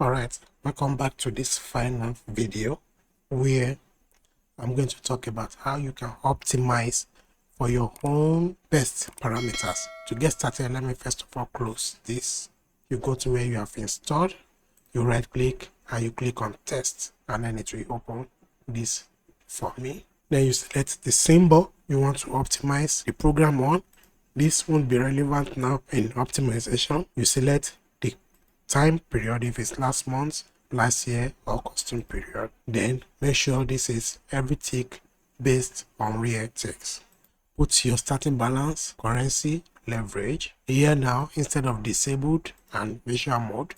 Alright, welcome back to this final video where I'm going to talk about how you can optimize for your own best parameters. To get started, let me first of all close this. You go to where you have installed, you right click and you click on test, and then it will open this for me. Then you select the symbol you want to optimize the program on. This won't be relevant now in optimization. You select the time period, if it's last month, last year, or custom period. Then make sure this is every tick based on real ticks. Put your starting balance, currency, leverage. Here now, instead of disabled and visual mode,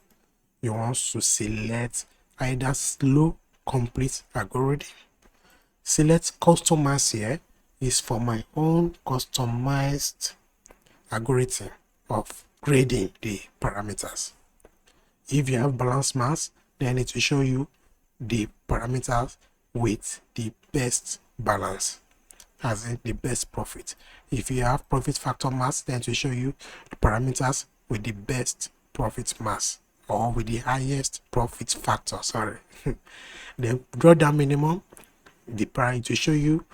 you want to select either slow complete algorithm. Select customize. Here is for my own customized algorithm of grading the parameters. If you have balance mass, then it will show you the parameters with the best balance, as in the best profit. If you have profit factor mass, then it will show you the parameters with the best profit mass, or with the highest profit factor, sorry. Then drawdown minimum, it will show you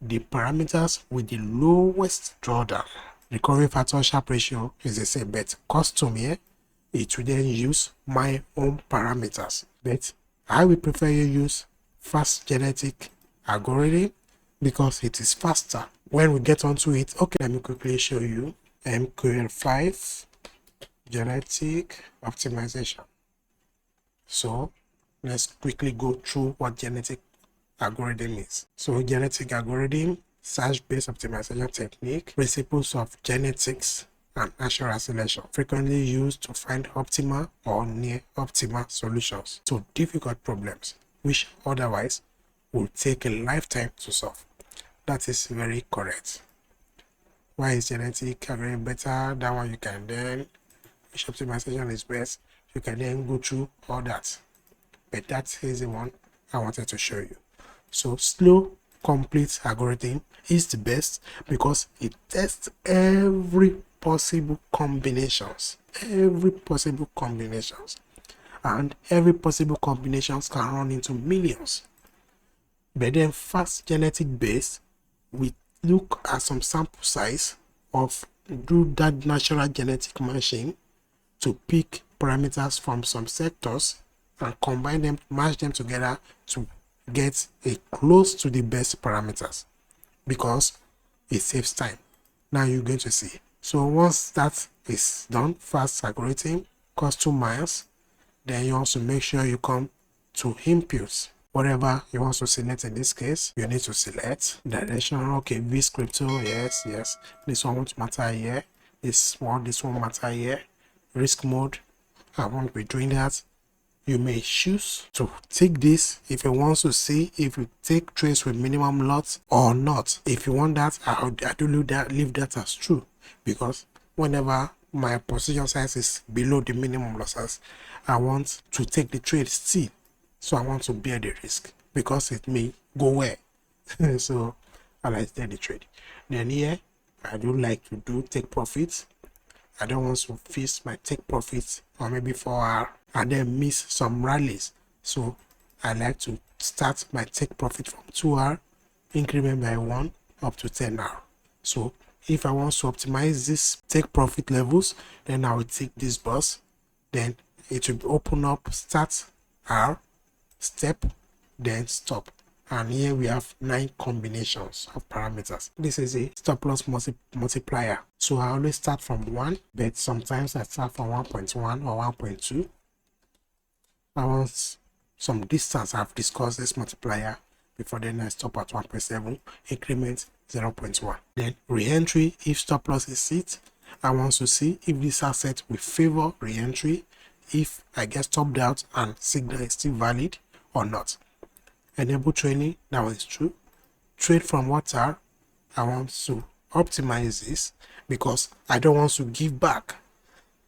the parameters with the lowest drawdown. Recovery factor Sharpe ratio is the same, but custom here, it will then use my own parameters. But I will prefer you use fast genetic algorithm because it is faster. When we get onto it, okay, let me quickly show you MQL5 genetic optimization. So let's quickly go through what genetic algorithm is. So genetic algorithm, search-based optimization technique, principles of genetics and natural selection, frequently used to find optimal or near optimal solutions to difficult problems which otherwise would take a lifetime to solve. That is very correct. Why is genetic algorithm better? That one you can then, which optimization is best, you can then go through all that. But that is the one I wanted to show you. So slow complete algorithm is the best because it tests every possible combinations, and every possible combinations can run into millions. But then fast genetic based, we look at some sample size of do that natural genetic matching to pick parameters from some sectors and combine them, match them together to get a close to the best parameters, because it saves time. Now you're going to see. So once that is done, fast algorithm, customize, then you also make sure you come to inputs. Whatever you want to select, in this case, you need to select direction. Okay, V crypto, yes. This one won't matter here. This one matter here. Risk mode, I won't be doing that. You may choose to take this if you want to see if you take trades with minimum lots or not. If you want that, I do leave that as true, because whenever my position size is below the minimum losses, I want to take the trade still. So I want to bear the risk because it may go well. So I like to take the trade. Then here, I do like to take profits. I don't want to feast my take profits or maybe 4 hours and then miss some rallies. So I like to start my take profit from 2 hours, increment by 1 up to 10 hours. So if I want to optimize this take profit levels, then I will take this bus. Then it will open up start hour, step, then stop. And here we have 9 combinations of parameters. This is a stop loss multiplier. So I always start from 1, but sometimes I start from 1.1 or 1.2. I want some distance. I've discussed this multiplier before, then I stop at 1.7, increment 0.1. Then re-entry, if stop loss is hit, I want to see if this asset will favor re-entry, if I get stopped out and signal is still valid or not. Enable training, that one is true. Trade from water, I want to optimize this because I don't want to give back.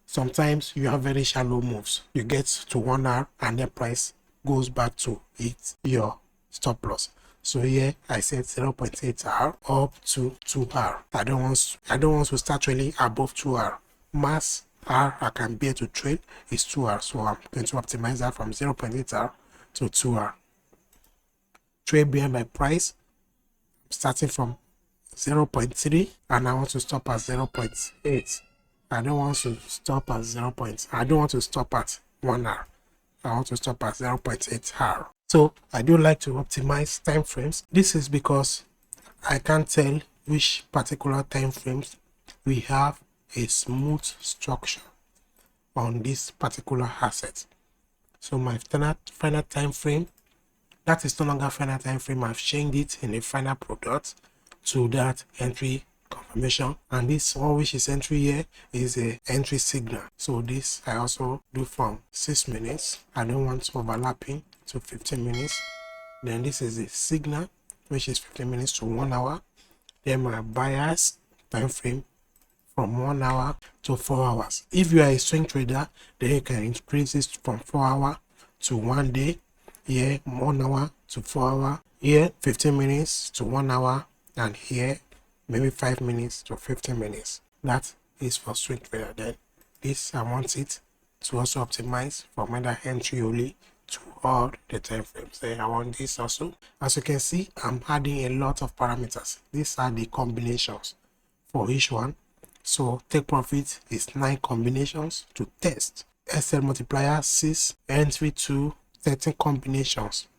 Sometimes you have very shallow moves. You get to 1 hour and the price goes back to your stop loss. So here I set 0.8 hour up to 2 hour. I don't want to start trading above 2 hour. Mass hour I can bear to trade is 2 hours. So I'm going to optimize that from 0.8 hour to 2 hour. Trade behind my price, starting from 0.3 and I want to stop at 0.8. I don't want to stop at I don't want to stop at 1 hour. I want to stop at 0.8 hour. So I do like to optimize time frames. This is because I can't tell which particular time frames we have a smooth structure on this particular asset. So my final time frame, that is no longer final time frame. I've changed it in a final product to that entry confirmation, and this one which is entry here is a entry signal. So this I also do from 6 minutes. I don't want overlapping to 15 minutes. Then this is the signal which is 15 minutes to 1 hour. Then my buyers time frame from 1 hour to 4 hours. If you are a swing trader, then you can increase this from 4 hours to 1 day. Here 1 hour to 4 hours. Here 15 minutes to 1 hour, and here maybe 5 minutes to 15 minutes. That is for swing trader. Then this I want it to also optimize from either entry only to all the time frames. Then I want this also. As you can see, I'm adding a lot of parameters. These are the combinations for each one. So take profit is 9 combinations to test. SL multiplier 6, entry 2, 13 combinations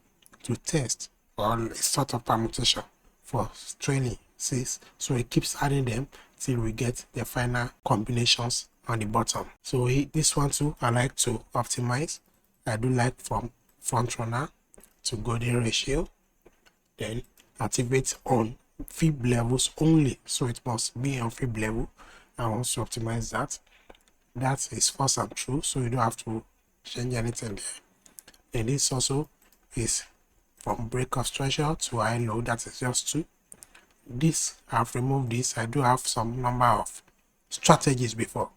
to test, or a sort of permutation for trailing 6. So it keeps adding them till we get the final combinations on the bottom. So this one too I like to optimize. I do like from front runner to golden ratio, then activate on fib levels only, so it must be on fib level. I want to optimize that. That is false and true, so you don't have to change anything there. And this also is from break of structure to high low, that is just 2. This I've removed this. I do have some number of strategies before,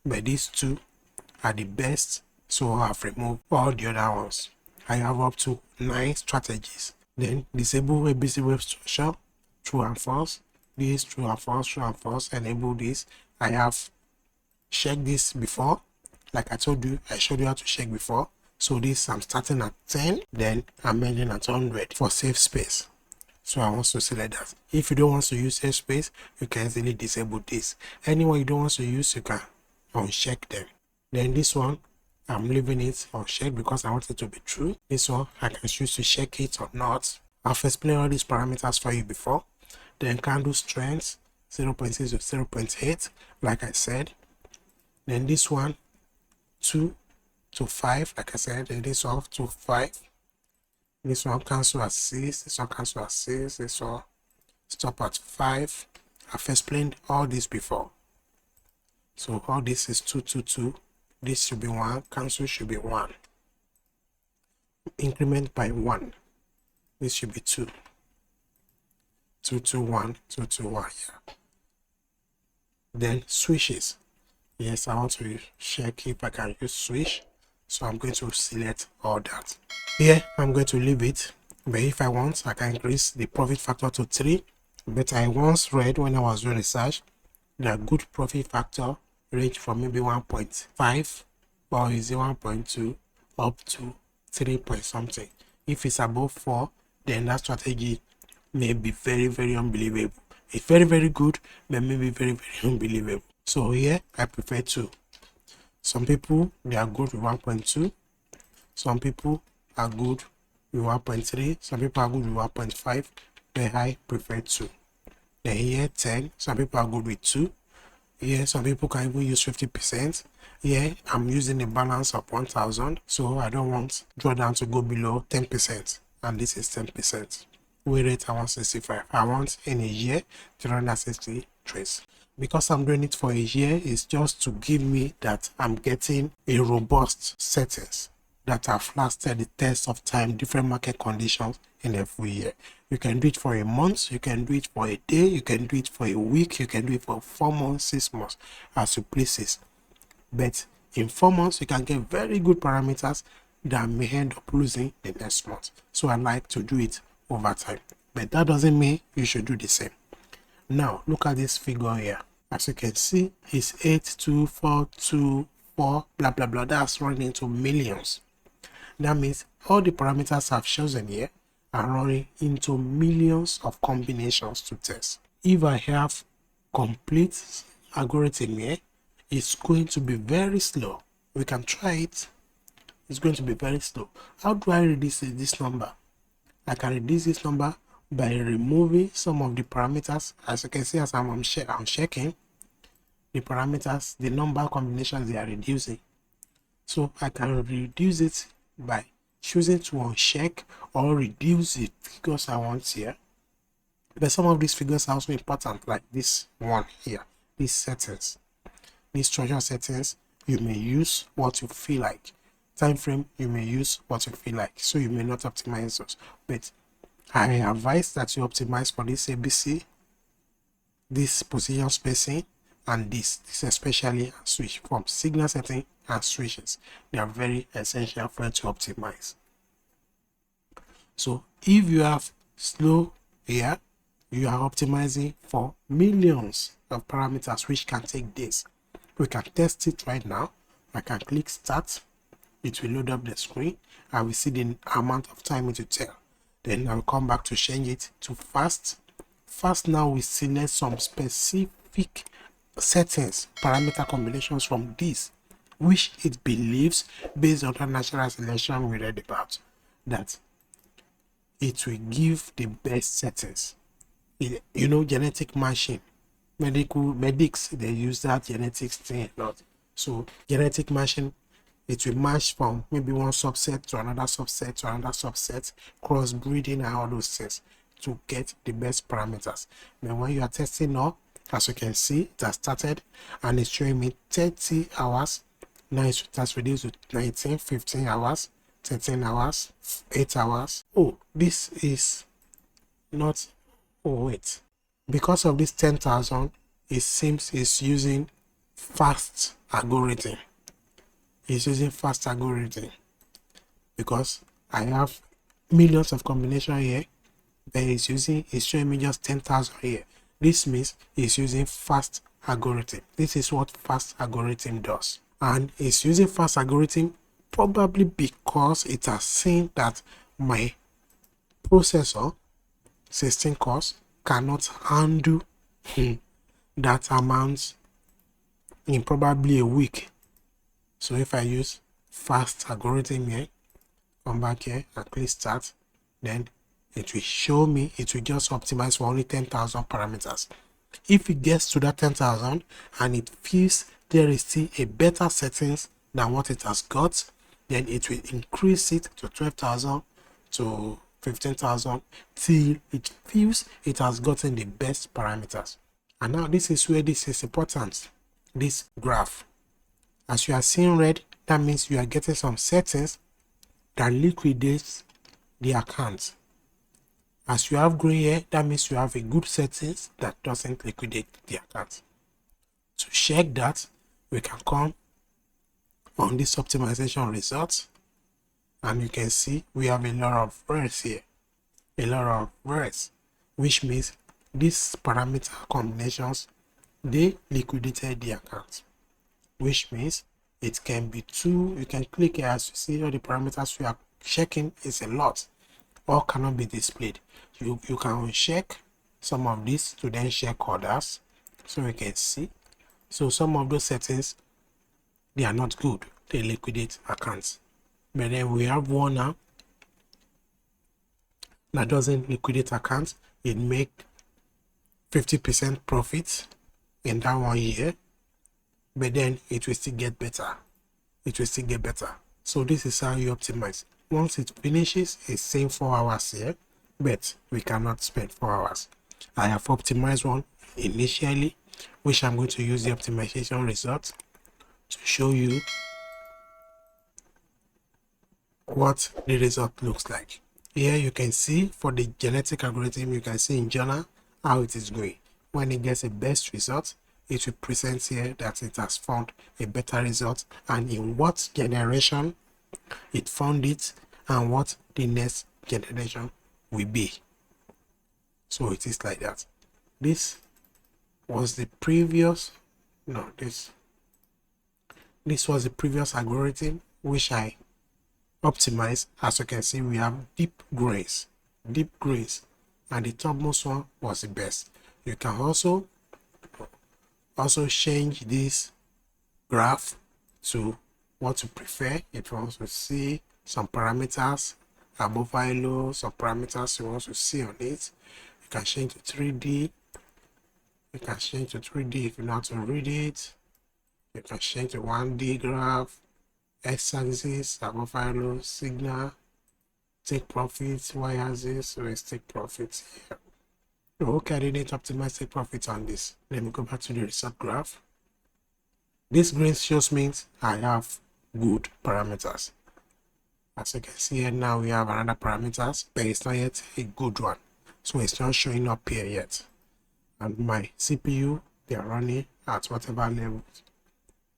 but these 2 are the best, so I've removed all the other ones. I have up to 9 strategies. Then disable ABC web structure, true and false. This true and false, true and false. Enable this. I have checked this before, like I told you, I showed you how to check before. So this I'm starting at 10, then I'm ending at 100 for safe space. So I want to select that. If you don't want to use safe space, you can easily disable this. Anyone you don't want to use, you can uncheck them. Then this one, I'm leaving it unchecked because I want it to be true. This one, I can choose to check it or not. I've explained all these parameters for you before. Then candle strength 0.6 to 0.8, like I said. Then this one 2 to 5, like I said. Then this one to 5. This one cancel at 6. This one cancel at 6. This one stop at 5. I've explained all this before. So all this is 2 2 2. This should be 1. Cancel should be 1. Increment by 1. This should be 2. 2 2 1 2 2 1. Yeah. Then switches. Yes, I want to check if I can use switch. So I'm going to select all that. Here I'm going to leave it, but if I want, I can increase the profit factor to 3. But I once read when I was doing research that good profit factor range from maybe 1.5 or is it 1.2 up to 3 point something. If it's above 4, then that strategy may be very, very unbelievable. It's very, very good, but maybe very, very unbelievable. So here I prefer 2. Some people they are good with 1.2. Some people are good with 1.3. Some people are good with 1.5. But I prefer 2. Then here 10. Some people are good with 2. Here some people can even use 50%. Here I'm using a balance of 1000, so I don't want drawdown to go below 10%, and this is 10%. Wait rate I want 65. I want in a year 360 trades. Because I'm doing it for a year, it's just to give me that I'm getting a robust settings that have lasted the test of time, different market conditions in a full year. You can do it for a month, you can do it for a day, you can do it for a week, you can do it for 4 months, 6 months, as you please it. But in 4 months, you can get very good parameters that may end up losing the next month. So I like to do it over time. But that doesn't mean you should do the same. Now, look at this figure here. As you can see, it's 82424 blah blah blah. That's running into millions. That means all the parameters I've chosen here are running into millions of combinations to test. If I have complete algorithm here, it's going to be very slow. We can try it. It's going to be very slow. How do I reduce this number? I can reduce this number by removing some of the parameters. As you can see, as I'm checking the parameters, the number combinations they are reducing. So I can reduce it by choosing to uncheck or reduce the figures I want here. But some of these figures are also important, like this one here, these settings, these structure settings. You may use what you feel like. Time frame, you may use what you feel like, so you may not optimize those. But I advise that you optimize for this ABC, this position spacing, and this especially switch from signal setting and switches. They are very essential for you to optimize. So if you have slow here, you are optimizing for millions of parameters, which can take days. We can test it right now. I can click start. It will load up the screen. I will see the amount of time it will take. Then I'll come back to change it to fast. Fast now we select some specific settings, parameter combinations from this, which it believes, based on the natural selection we read about, that it will give the best settings. You know, genetic matching, medics, they use that genetics thing a lot. So genetic matching, it will match from maybe one subset to another subset to another subset, crossbreeding and all those things to get the best parameters. Then when you are testing now, as you can see, it has started and it's showing me 30 hours. Now it has reduced to 19, 15 hours, 13 hours, 8 hours. Oh, this is not, oh wait, because of this 10,000, it seems it's using fast algorithm. It's using fast algorithm because I have millions of combinations here, but it's showing me just 10,000 here. This means it's using fast algorithm. This is what fast algorithm does. And it's using fast algorithm probably because it has seen that my processor, 16 cores, cannot handle that amount in probably a week. So if I use fast algorithm here, come back here and click start, then it will show me, it will just optimize for only 10,000 parameters. If it gets to that 10,000 and it feels there is still a better settings than what it has got, then it will increase it to 12,000 to 15,000 till it feels it has gotten the best parameters. And now this is where this is important, this graph. As you are seeing red, that means you are getting some settings that liquidates the account. As you have green here, that means you have a good settings that doesn't liquidate the account. To check that, we can come on this optimization results, and you can see we have a lot of reds here, a lot of reds, which means these parameter combinations, they liquidated the account, which means it can be two. You can click here, as you see all the parameters we are checking is a lot, all cannot be displayed. You can check some of these to then check others, so we can see. So some of those settings, they are not good, they liquidate accounts. But then we have one now that doesn't liquidate accounts. It make 50% profit in that 1 year, but then it will still get better. It will still get better. So this is how you optimize. Once it finishes, it's saying 4 hours here, but we cannot spend 4 hours. I have optimized one initially, which I'm going to use the optimization result to show you what the result looks like. Here you can see for the genetic algorithm, you can see in journal how it is going. When it gets a best result, it will present here that it has found a better result and in what generation it found it and what the next generation will be. So it is like that. This was the previous, no, this was the previous algorithm which I optimized. As you can see, we have deep grays, and the topmost one was the best. You can also change this graph to what you prefer. If you want to see some parameters above high low, some parameters you want to see on it, you can change to 3D. You can change to 3D if you know how to read it. You can change to 1D graph, x-axis, above high low, signal, take profits, y-axis, so let's take profits here. Okay, I didn't optimize take profit on this. Let me go back to the result graph. This green shows me I have good parameters. As you can see here now, we have another parameters, but it's not yet a good one. So it's not showing up here yet. And my CPU, they are running at whatever level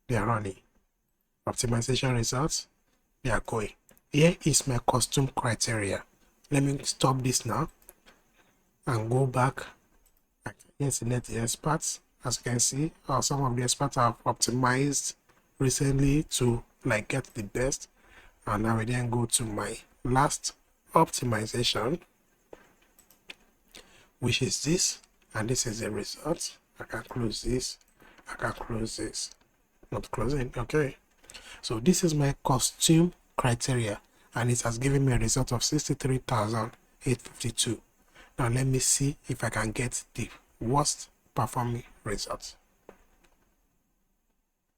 they are running. Optimization results, they are going. Here is my custom criteria. Let me stop this now and go back. I can select the experts. As you can see, some of the experts have optimized recently to like get the best. And now we then go to my last optimization, which is this, and this is the result. I can close this. I can close this. Not closing. Okay. So this is my custom criteria, and it has given me a result of 63,852. Now let me see if I can get the worst performing result.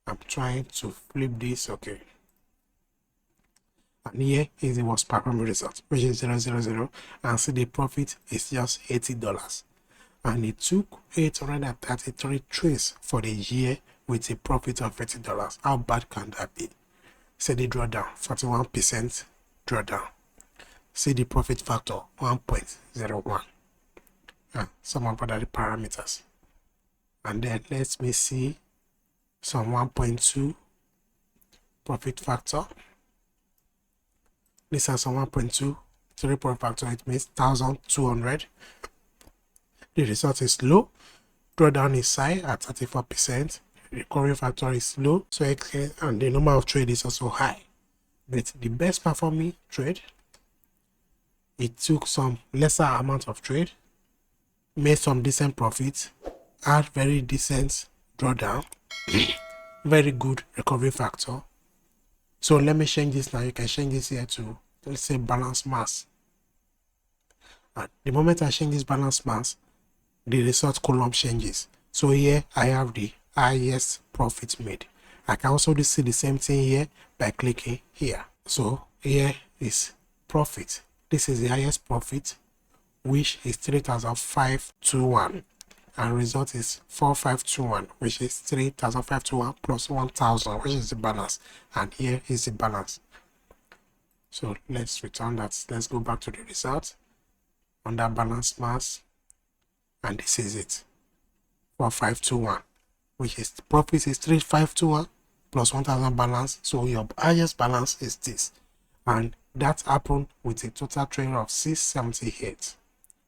I'm trying to flip this. Okay. And here is the worst performing result, which is 000, and see the profit is just $80. And it took 833 trades for the year with a profit of $80. How bad can that be? See the drawdown, 41% drawdown. See the profit factor, 1.01. And some other parameters. And then let me see some 1.2 profit factor. This has a 1.2 profit factor. It means 1,200. The result is low. Drawdown is high at 34%. Recovery factor is low, so and the number of trade is also high. But the best performing trade, it took some lesser amount of trade, made some decent profits, had very decent drawdown, very good recovery factor. So let me change this now. You can change this here to, let's say, balance mass. And the moment I change this balance mass, the result column changes. So here I have the highest profit made. I can also see the same thing here by clicking here. So here is profit. This is the highest profit, which is 3,521, and result is 4,521, which is 3,521 plus 1,000, which is the balance. And here is the balance. So let's return that. Let's go back to the result under balance mass, and this is it, 4,521, which is the profit is 3,521 plus 1,000 balance. So your highest balance is this, and that happened with a total trade of 678.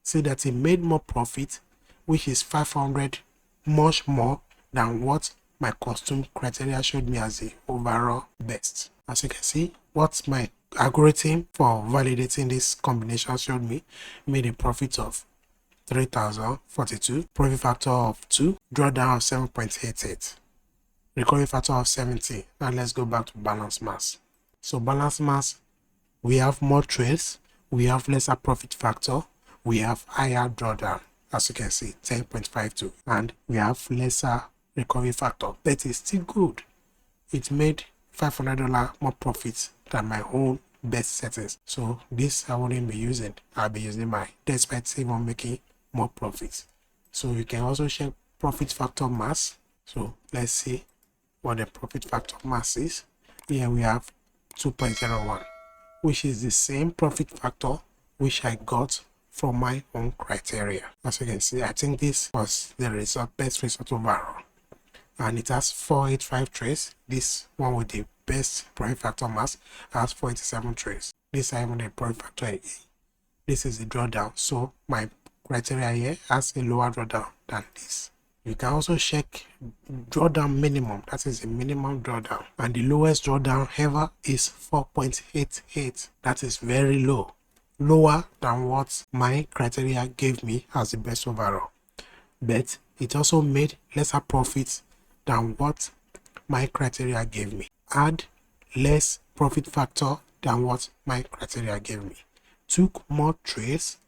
See that it made more profit, which is 500 much more than what my custom criteria showed me as the overall best. As you can see, what my algorithm for validating this combination showed me made a profit of 3,042, profit factor of 2, drawdown of 7.88, recovery factor of 70. Now let's go back to balance mass. So balance mass, we have more trades, we have lesser profit factor, we have higher drawdown, as you can see, 10.52, and we have lesser recovery factor, but it's still good. It made $500 more profits than my own best settings. So this I wouldn't be using. I'll be using my despite even making more profits. So you can also check profit factor mass. So let's see what the profit factor mass is. Here we have 2.01, which is the same profit factor which I got from my own criteria. As you can see, I think this was the result, best result overall. And it has 485 trades. This one with the best profit factor mass has 487 trades. This I even the profit factor again. This is the drawdown. So my criteria here has a lower drawdown than this. You can also check drawdown minimum, that is the minimum drawdown, and the lowest drawdown ever is 4.88. That is very low, lower than what my criteria gave me as the best overall, but it also made lesser profits than what my criteria gave me, had less profit factor than what my criteria gave me, took more trades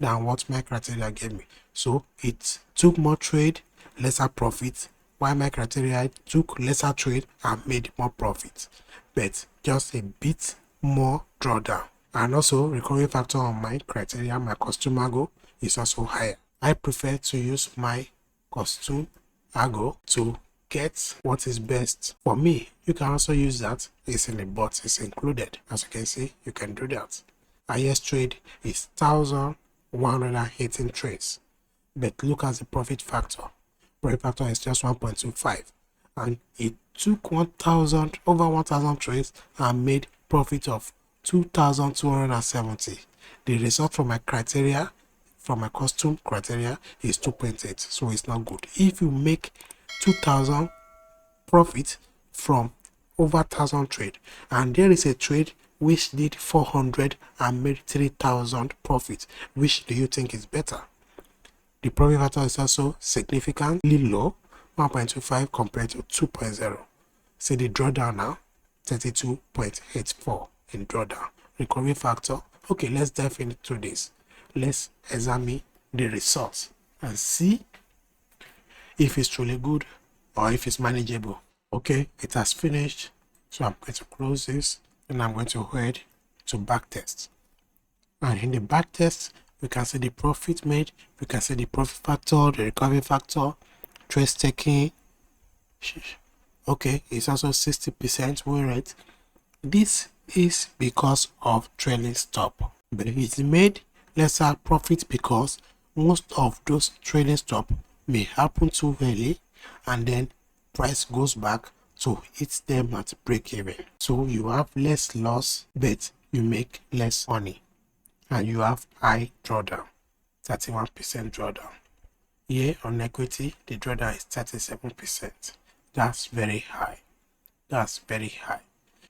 than what my criteria gave me. So it took more trade, lesser profit, while my criteria took lesser trade and made more profit, but just a bit more drawdown. And also recovery factor on my criteria, my custom algo, is also higher. I prefer to use my custom algo to get what is best for me. You can also use that. It's in the bot, it's included. As you can see, you can do that. Highest trade is 1,118 trades, but look at the profit factor. Profit factor is just 1.25, and it took over 1,000 trades and made profit of 2,270. The result from my criteria, from my custom criteria, is 2.8, so it's not good. If you make 2,000 profit from over 1,000 trade, and there is a trade which did 400 and made 3,000 profit, which do you think is better? The profit factor is also significantly low, 1.25 compared to 2.0. See the drawdown now, 32.84 in drawdown. Recovery factor, okay, let's dive into this. Let's examine the results and see if it's truly good or if it's manageable. Okay, it has finished, so I'm going to close this and I'm going to head to backtest. And in the backtest, we can see the profit made, we can see the profit factor, the recovery factor, trade taking. Okay, it's also 60% win rate. This is because of trailing stop, but it made lesser profit because most of those trailing stop may happen too early and then price goes back to hit them at break even. So you have less loss, but you make less money, and you have high drawdown, 31% drawdown. Here on equity, the drawdown is 37%. That's very high. That's very high.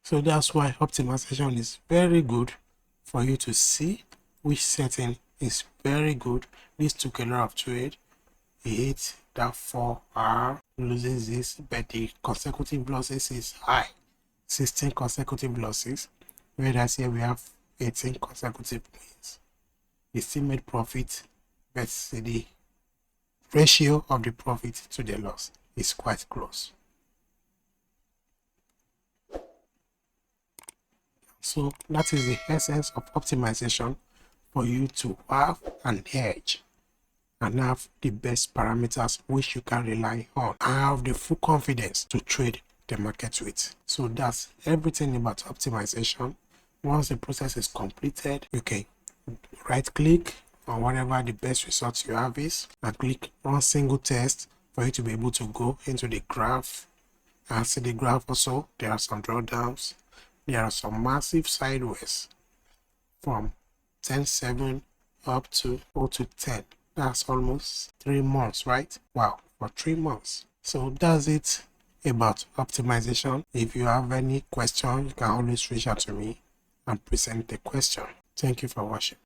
So that's why optimization is very good for you to see which setting is very good. This took a lot of trade. It hit that 4R, loses this, but the consecutive losses is high, 16 consecutive losses, whereas here we have 18 consecutive wins. It still made profit, but the ratio of the profit to the loss is quite close. So that is the essence of optimization, for you to have an edge and have the best parameters which you can rely on and have the full confidence to trade the market with. So that's everything about optimization. Once the process is completed, you can right click on whatever the best results you have is and click one single test for you to be able to go into the graph and see the graph. Also, there are some drawdowns, there are some massive sideways from 10.7 up to 0 to 10. That's almost 3 months, right? Wow, for 3 months. So that's it about optimization. If you have any question, you can always reach out to me and present the question. Thank you for watching.